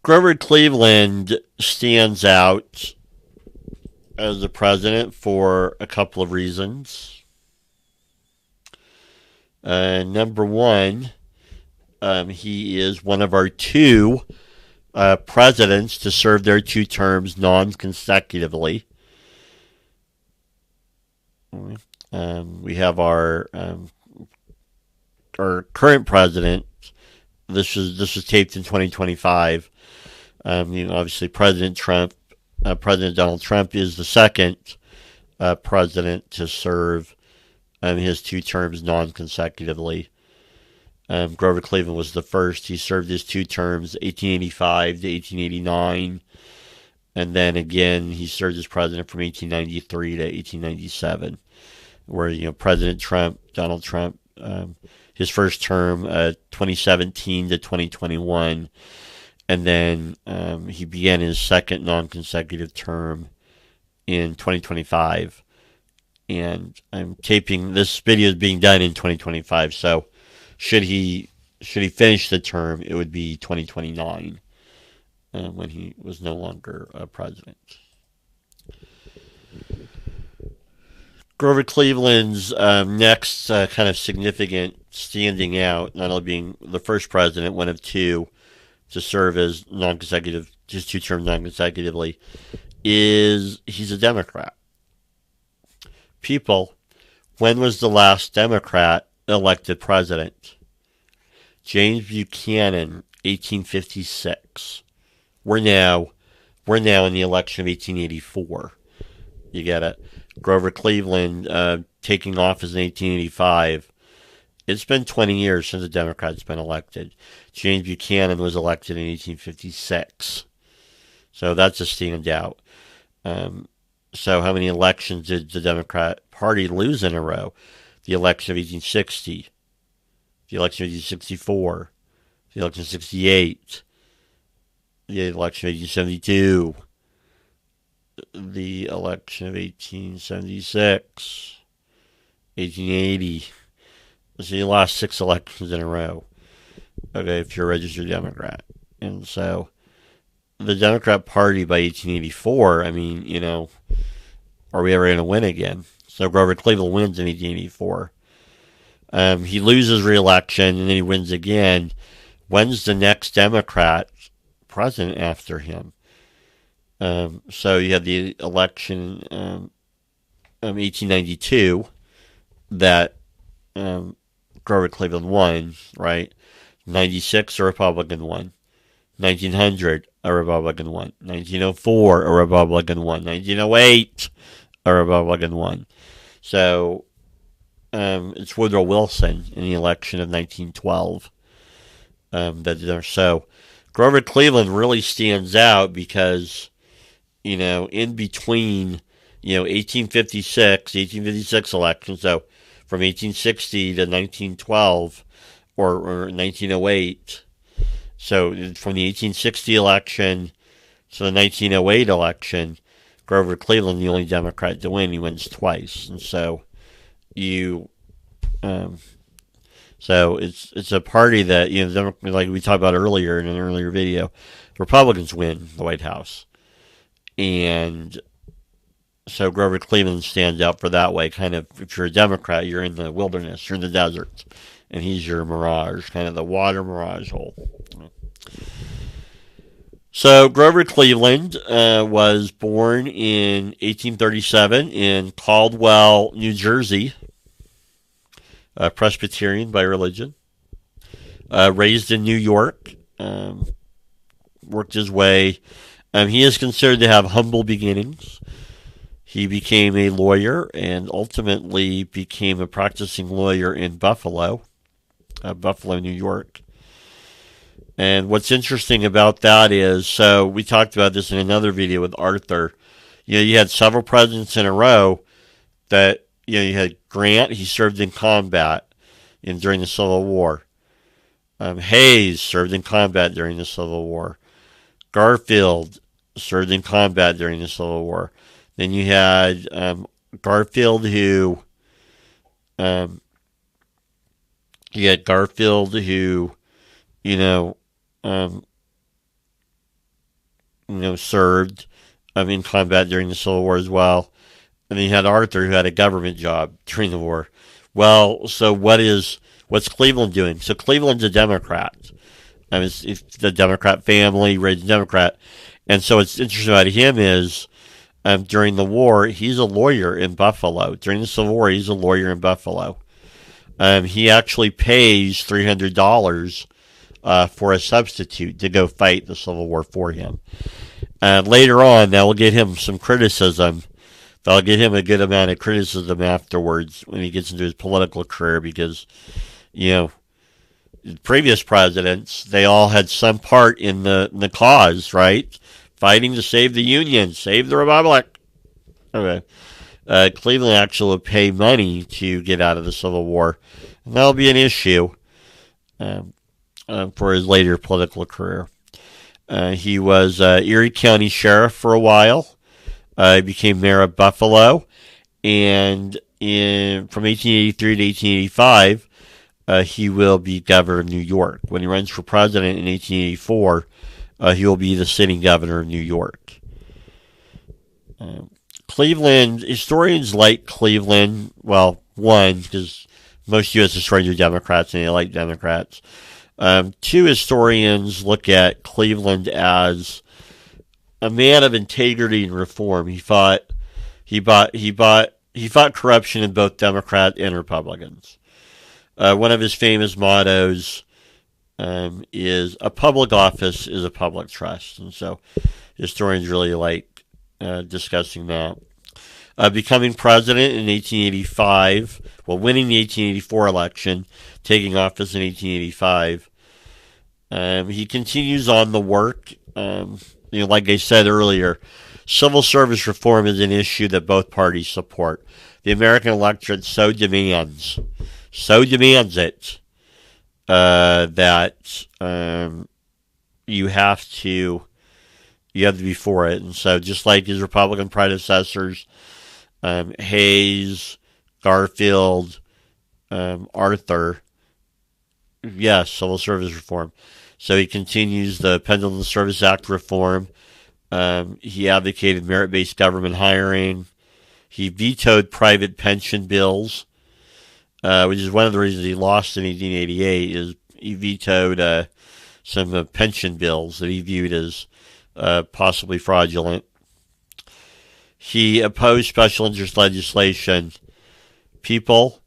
Grover Cleveland stands out as the president for a couple of reasons. Number one, he is one of our two presidents to serve their two terms non-consecutively. We have our current president. This was taped in 2025. Obviously, President Donald Trump is the second president to serve his two terms non-consecutively. Grover Cleveland was the first. He served his two terms, 1885 to 1889, and then again he served as president from 1893 to 1897. Where Donald Trump, his first term, 2017 to 2021, and then he began his second non-consecutive term in 2025. And I'm taping this video is being done in 2025, so should he finish the term, it would be 2029 when he was no longer president. Grover Cleveland's next kind of significant standing out, not only being the first president, one of two to serve as non-consecutive, just two terms non-consecutively, is he's a Democrat. People, when was the last Democrat elected president? James Buchanan, 1856. We're now in the election of 1884. You get it? Grover Cleveland taking office in 1885. It's been 20 years since a Democrat's been elected. James Buchanan was elected in 1856. So that's a standout. So how many elections did the Democrat Party lose in a row? The election of 1860, the election of 1864, the election of 68, the election of 1872, the election of 1876, 1880. So you lost 6 elections in a row. Okay, if you're a registered Democrat. And so the Democrat Party by 1884, I mean, are we ever going to win again? So Grover Cleveland wins in 1884. He loses re-election and then he wins again. When's the next Democrat president after him? So you had the election of 1892 that Grover Cleveland won, right? 96, a Republican won. 1900, a Republican won. 1904, a Republican won. 1908, a Republican won. So it's Woodrow Wilson in the election of 1912 So Grover Cleveland really stands out because, in between, 1856 election, so from 1860 to 1912 or 1908. So from the 1860 election to the 1908 election, Grover Cleveland, the only Democrat to win, he wins twice. And so so it's a party that, like we talked about earlier in an earlier video, Republicans win the White House. And so Grover Cleveland stands out for that way. Kind of, if you're a Democrat, you're in the wilderness, you're in the desert, and he's your mirage, kind of the water mirage hole. So Grover Cleveland was born in 1837 in Caldwell, New Jersey, Presbyterian by religion. Raised in New York, worked his way. He is considered to have humble beginnings. He became a lawyer and ultimately became a practicing lawyer in Buffalo, New York. And what's interesting about that is, so we talked about this in another video with Arthur. You had several presidents in a row that, you had Grant, he served in combat during the Civil War. Hayes served in combat during the Civil War. Garfield served in combat during the Civil War. Then you had Garfield who served in combat during the Civil War as well. And then you had Arthur, who had a government job during the war. Well, so what's Cleveland doing? So Cleveland's a Democrat. It's the Democrat family, raised a Democrat. And so what's interesting about him is during the war, he's a lawyer in Buffalo. During the Civil War, he's a lawyer in Buffalo. He actually pays $300 for a substitute to go fight the Civil War for him. Later on, that will get him some criticism. That'll get him a good amount of criticism afterwards when he gets into his political career because, previous presidents, they all had some part in the cause, right? Fighting to save the Union, save the Republic. Okay. Cleveland actually will pay money to get out of the Civil War. And that'll be an issue for his later political career. He was Erie County Sheriff for a while. He became mayor of Buffalo. And from 1883 to 1885, he will be governor of New York. When he runs for president in 1884, he will be the sitting governor of New York. Cleveland, historians like Cleveland, well, one, because most U.S. historians are Democrats and they like Democrats. Two, historians look at Cleveland as a man of integrity and reform. He fought corruption in both Democrat and Republicans. One of his famous mottos is a public office is a public trust. And so historians really like discussing that. Becoming president in 1885, winning the 1884 election, taking office in 1885. He continues on the work. Like I said earlier, civil service reform is an issue that both parties support. The American electorate so demands it, that you have to be for it. And so just like his Republican predecessors, Hayes, Garfield, Arthur, yes, civil service reform. So he continues the Pendleton Service Act reform. He advocated merit-based government hiring. He vetoed private pension bills, which is one of the reasons he lost in 1888, is he vetoed some pension bills that he viewed as possibly fraudulent. He opposed special interest legislation. People,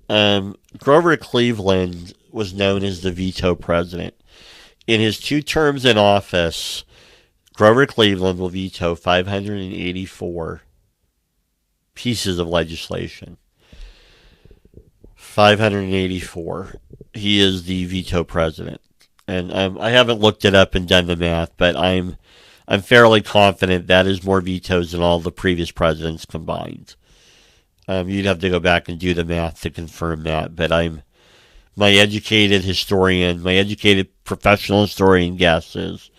Grover Cleveland was known as the veto president. In his 2 terms in office, Grover Cleveland will veto 584 pieces of legislation. 584. He is the veto president. And I haven't looked it up and done the math, but I'm fairly confident that is more vetoes than all the previous presidents combined. You'd have to go back and do the math to confirm that, but my educated professional historian guesses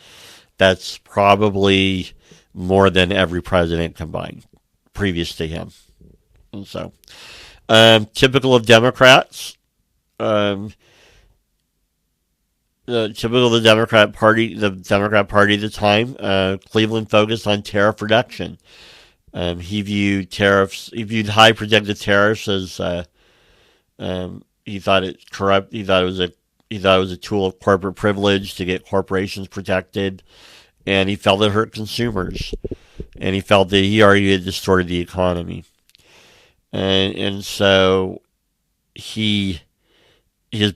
that's probably more than every president combined previous to him. And so, typical of Democrats, typical of the Democrat Party at the time, Cleveland focused on tariff reduction. He viewed high projected tariffs as, he thought it corrupt. He thought it was a tool of corporate privilege to get corporations protected, and he felt it hurt consumers, and he felt that he argued it distorted the economy, and so his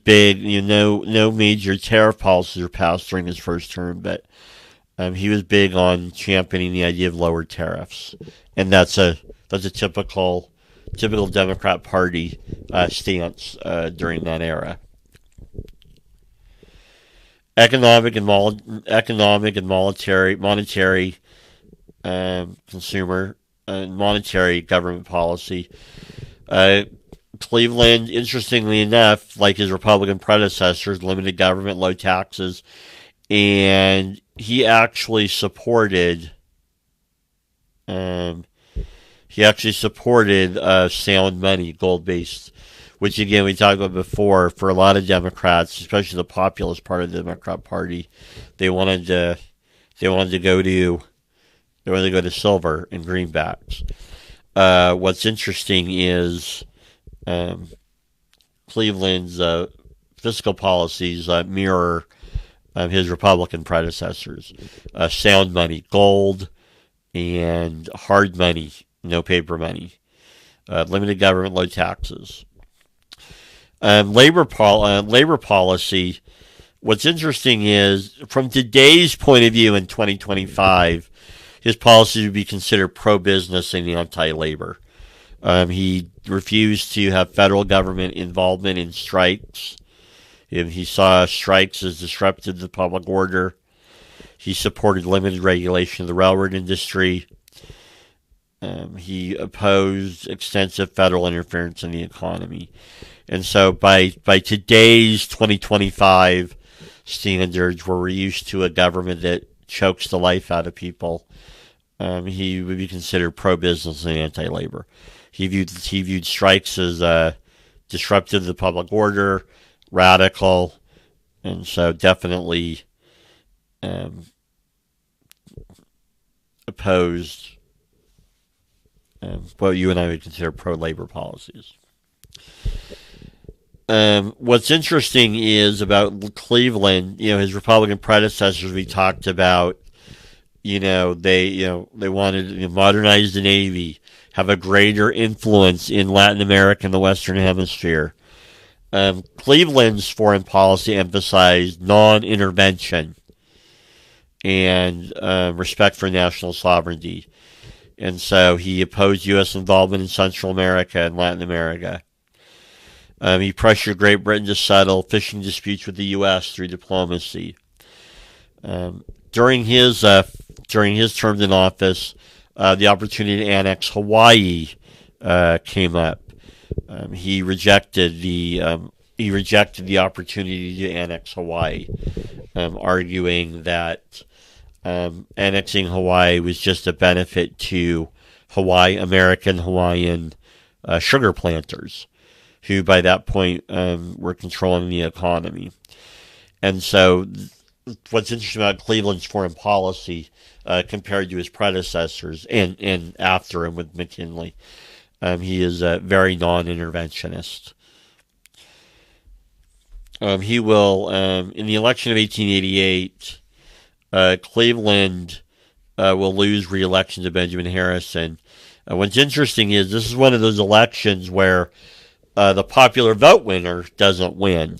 big, no major tariff policies were passed during his first term, but he was big on championing the idea of lower tariffs, and that's a typical Democrat Party stance during that era. Economic and monetary consumer and monetary government policy. Cleveland, interestingly enough, like his Republican predecessors, limited government, low taxes, and he actually supported sound money, gold-based, which again we talked about before. For a lot of Democrats, especially the populist part of the Democrat Party, they wanted to They wanted to go to silver and greenbacks. What's interesting is Cleveland's fiscal policies mirror his Republican predecessors. Sound money, gold, and hard money, no paper money. Limited government, low taxes. Labor policy. What's interesting is, from today's point of view in 2025, his policies would be considered pro-business and anti-labor. He refused to have federal government involvement in strikes. He saw strikes as disruptive to the public order. He supported limited regulation of the railroad industry. He opposed extensive federal interference in the economy. And so by today's 2025 standards, where we're used to a government that chokes the life out of people, he would be considered pro-business and anti-labor. He viewed strikes as disruptive to the public order, radical, and so definitely opposed what you and I would consider pro-labor policies. What's interesting is about Cleveland, his Republican predecessors we talked about, they wanted to modernize the Navy, have a greater influence in Latin America and the Western Hemisphere. Cleveland's foreign policy emphasized non-intervention and respect for national sovereignty. And so he opposed U.S. involvement in Central America and Latin America. He pressured Great Britain to settle fishing disputes with the U.S. through diplomacy. During his term in office, the opportunity to annex Hawaii came up. He rejected the opportunity to annex Hawaii, arguing that annexing Hawaii was just a benefit to American Hawaiian sugar planters, who by that point were controlling the economy. And so what's interesting about Cleveland's foreign policy compared to his predecessors and after him with McKinley, he is very non-interventionist. He will, in the election of 1888, Cleveland will lose re-election to Benjamin Harrison. What's interesting is this is one of those elections where the popular vote winner doesn't win.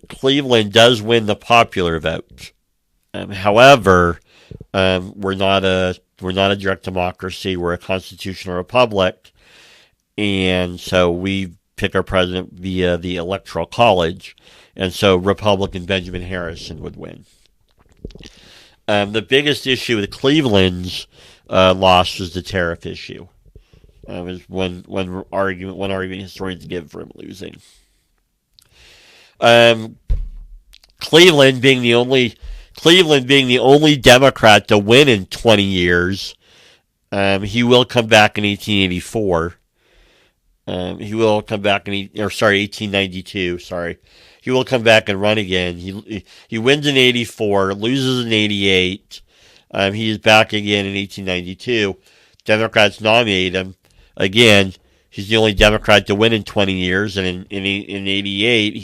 Cleveland does win the popular vote. However, we're not a direct democracy. We're a constitutional republic, and so we pick our president via the Electoral College, and so Republican Benjamin Harrison would win. The biggest issue with Cleveland's loss was the tariff issue. Was one argument historians give for him losing. Cleveland being the only Democrat to win in 20 years, he will come back in 1884. He will come back in 1892. Sorry, he will come back and run again. He wins in 84, loses in 88. He is back again in 1892. Democrats nominate him again. He's the only Democrat to win in 20 years, and in 88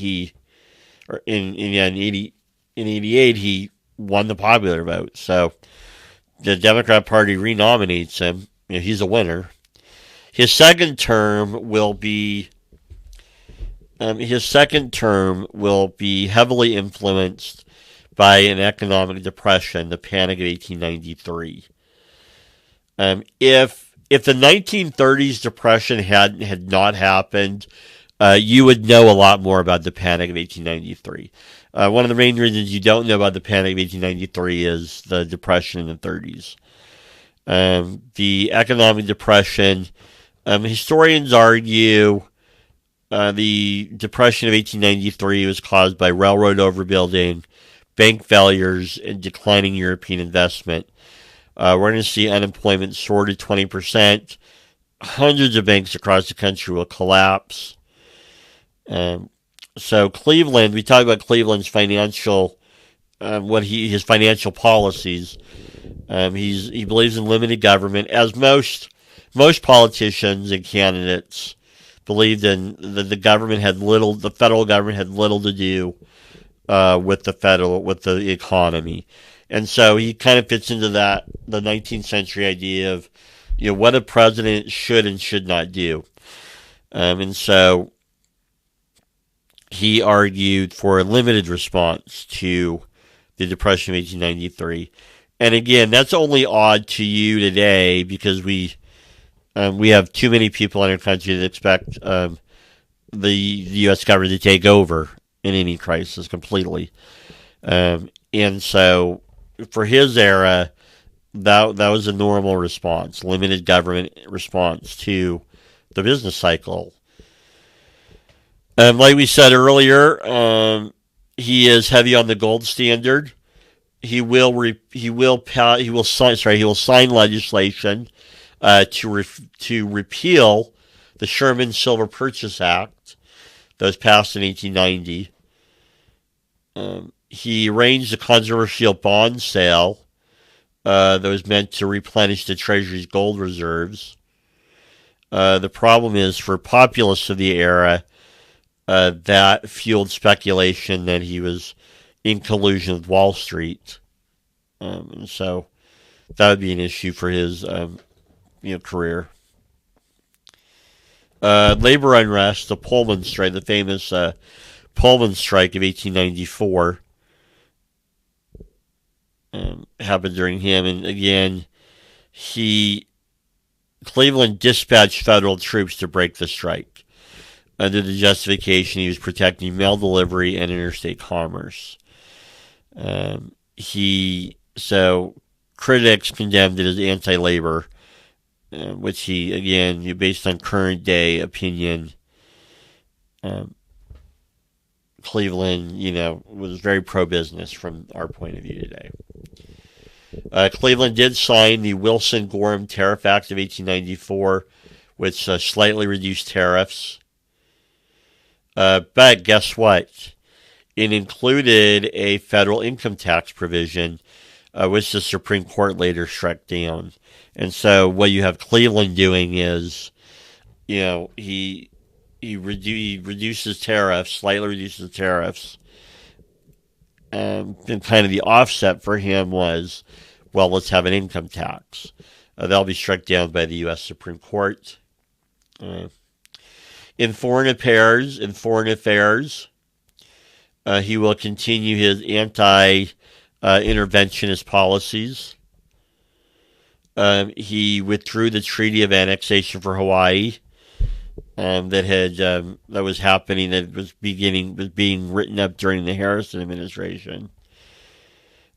he won the popular vote. So the Democrat Party renominates him. He's a winner. His second term will be heavily influenced by an economic depression, the Panic of 1893. If the 1930s depression had not happened, you would know a lot more about the Panic of 1893. One of the main reasons you don't know about the Panic of 1893 is the depression in the 30s. The economic depression, historians argue the depression of 1893 was caused by railroad overbuilding, bank failures, and declining European investment. We're going to see unemployment soar to 20%. Hundreds of banks across the country will collapse. So Cleveland, we talk about Cleveland's financial his financial policies. He believes in limited government, as most politicians and candidates believed in. The government had little. The federal government had little to do with the economy, and so he kind of fits into the 19th century idea of what a president should and should not do, and so he argued for a limited response to the Depression of 1893. And again, that's only odd to you today because we have too many people in our country that expect the U.S. government to take over in any crisis completely. And so for his era, that was a normal response, limited government response to the business cycle. Like we said earlier, he is heavy on the gold standard. He will sign legislation to repeal the Sherman Silver Purchase Act that was passed in 1890. He arranged a controversial bond sale that was meant to replenish the Treasury's gold reserves. The problem is, for populists of the era, that fueled speculation that he was in collusion with Wall Street. And so that would be an issue for his career. Labor unrest, the Pullman strike, the famous Pullman strike of 1894, happened during him. And again, Cleveland dispatched federal troops to break the strike under the justification he was protecting mail delivery and interstate commerce. So critics condemned it as anti-labor, which he, again, based on current day opinion, Cleveland, was very pro-business from our point of view today. Cleveland did sign the Wilson-Gorham Tariff Act of 1894, which slightly reduced tariffs. But guess what? It included a federal income tax provision, which the Supreme Court later struck down. And so what you have Cleveland doing is, he reduces tariffs, slightly reduces tariffs. And kind of the offset for him was, well, let's have an income tax. That'll be struck down by the U.S. Supreme Court. In foreign affairs, he will continue his anti-interventionist policies. He withdrew the Treaty of Annexation for Hawaii that was being written up during the Harrison administration.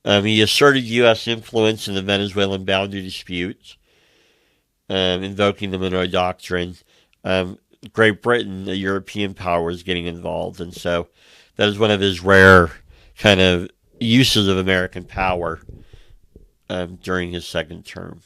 He asserted U.S. influence in the Venezuelan boundary dispute, invoking the Monroe Doctrine. Great Britain, a European power, is getting involved, and so that is one of his rare kind of uses of American power during his second term.